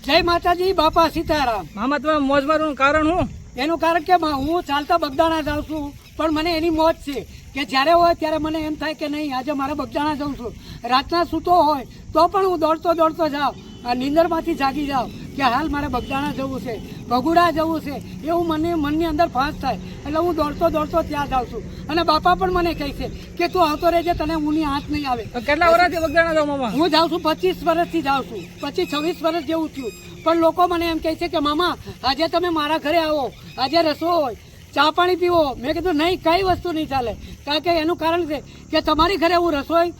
જય માતાજી, બાપા સીતારામ। મામા તમે મોજ મારવાનું કારણ શું? એનું કારણ કે હું ચાલતા બગદાણા જાઉં છું, પણ મને એની મોજ છે કે જ્યારે હોય ત્યારે મને એમ થાય કે નહીં આજે મારે બગદાણા જાઉં છું। રાતના સૂતો હોય તો પણ હું દોડતો દોડતો જાઉં, નીંદરમાંથી જાગી જાઉં કે હાલ મારે બગદાણા જવું છે, ભગુડા જવું છે, એવું મને મનની અંદર ફાંસ થાય એટલે હું દોડતો દોડતો ત્યાં જાઉં છું। અને બાપા પણ મને કહે છે કે તું આવતો રહેજે, તને ઊની હાથ નહીં આવે। કેટલા વર્ષથી બગદાણા જાવ મામા? હું જાઉં છું 25 વર્ષથી જાઉં છું, 25-26 વર્ષ જેવું થયું। પણ લોકો મને એમ કહે છે કે મામા આજે તમે મારા ઘરે આવો, આજે રસોઈ હોય, ચા પાણી પીવો। મેં કીધું નહીં, કઈ વસ્તુ નહીં ચાલે, કારણ કે એનું કારણ છે કે તમારી ઘરે હું રસોઈ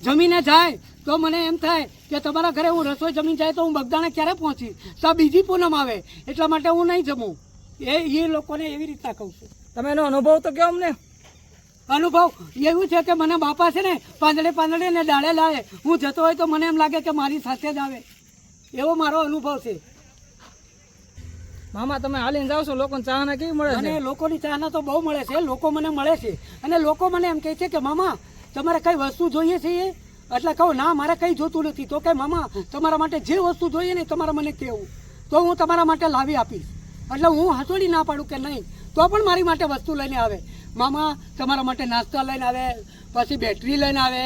જમીને જાય તો મને એમ થાય કે તમારા ઘરે હું રસોઈ જમીન જાય તો હું બગદાણા ક્યારે પહોંચી, તો બીજી પૂનમ આવે, એટલા માટે હું નહીં જમું। એ લોકોને એવી રીતના કહું છું। તમે એનો અનુભવ તો કહો અમને। અનુભવ એવું છે કે મને બાપા છે ને પાંદડે ને ડાળે લાવે, હું જતો હોય તો મને એમ લાગે કે મારી સાથે જ આવે, એવો મારો અનુભવ છે। મામા તમે હાલીને જાવ છો, લોકોને ચાહના કેવી મળે છે? અને લોકોની ચાહના તો બહુ મળે છે, લોકો મને મળે છે અને લોકો મને એમ કહે છે કે મામા તમારે કઈ વસ્તુ જોઈએ છે? એટલે કહું ના મારે કંઈ જોતું નથી, તો કે મામા તમારા માટે જે વસ્તુ જોઈએ ને તમારે મને કહેવું, તો હું તમારા માટે લાવી આપીશ। એટલે હું હસોડી ના પાડું કે નહીં, તો પણ મારી માટે વસ્તુ લઈને આવે। મામા તમારા માટે નાસ્તા લઈને આવે, પછી બેટરી લઈને આવે,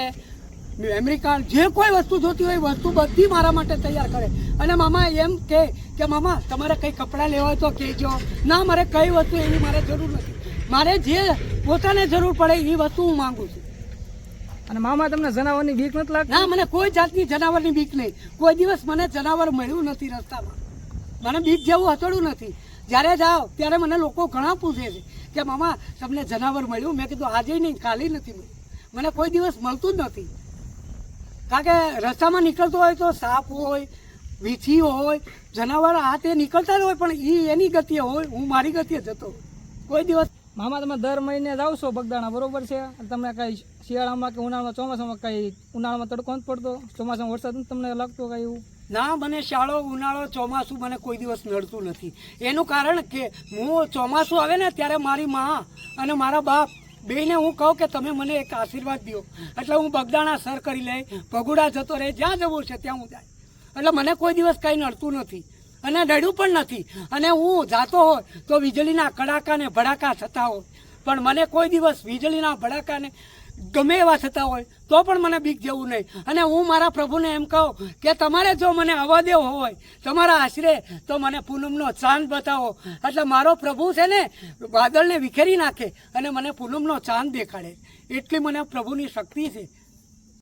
મેમરી કાર્ડ, જે કોઈ વસ્તુ જોતી હોય વસ્તુ બધી મારા માટે તૈયાર કરે। અને મામા એમ કે મામા તમારે કંઈ કપડાં લેવા હોય તો કહેજો। ના મારે કઈ વસ્તુ એવી મારે જરૂર નથી, મારે જે પોતાને જરૂર પડે એ વસ્તુ હું માંગુ છું। અને મામા તમને જનાવરની બીક નથી લાગતી? ના, મને કોઈ જાતની જનાવરની બીક નહીં, કોઈ દિવસ મને જનાવર મળ્યું નથી રસ્તામાં, મને બીક જેવું હતોડું નથી। જ્યારે જાઓ ત્યારે મને લોકો ઘણા પૂછે છે કે મામા તમને જનાવર મળ્યું? મેં કીધું આજે નહીં, કાલે નથી મળ્યું, મને કોઈ દિવસ મળતું જ નથી। કારણ કે રસ્તામાં નીકળતો હોય તો સાપ હોય, વીછી હોય, જનાવર આ તે નીકળતા જ હોય, પણ એની ગતિએ હોય, હું મારી ગતિએ જતો કોઈ દિવસ। મામા તમે દર મહિને જાવ છો બગદાણા, બરોબર છે? તમને કઈ શિયાળામાં કે ઉનાળામાં, ચોમાસામાં કઈ ઉનાળામાં તડકો નથી પડતો, ચોમાસામાં વરસાદ નથી તમને લાગતો કઈ એવું? ના, મને શાળો, ઉનાળો, ચોમાસું મને કોઈ દિવસ નડતું નથી। એનું કારણ કે હું ચોમાસું આવે ને ત્યારે મારી મા અને મારા બાપ બેયને હું કહું કે તમે મને એક આશીર્વાદ દો, એટલે હું બગદાણા સર કરી લઈ, ભગુડા જતો રહે, જ્યાં જવું છે ત્યાં હું જાય। એટલે મને કોઈ દિવસ કંઈ નડતું નથી અને ડર્યું પણ નથી। અને હું જાતો હોય તો વીજળીના કડાકા ને ભડાકા થતા હોય, પણ મને કોઈ દિવસ વીજળીના ભડાકાને ગમે એવા થતા હોય તો પણ મને બીક જેવું નહીં। અને હું મારા પ્રભુને એમ કહું કે તમારે જો મને આવવા દેવો હોય તમારા આશરે તો મને પૂનમનો ચાંદ બતાવો, એટલે મારો પ્રભુ છે ને વાદળને વિખેરી નાખે અને મને પૂનમનો ચાંદ દેખાડે, એટલી મને પ્રભુની શક્તિ છે।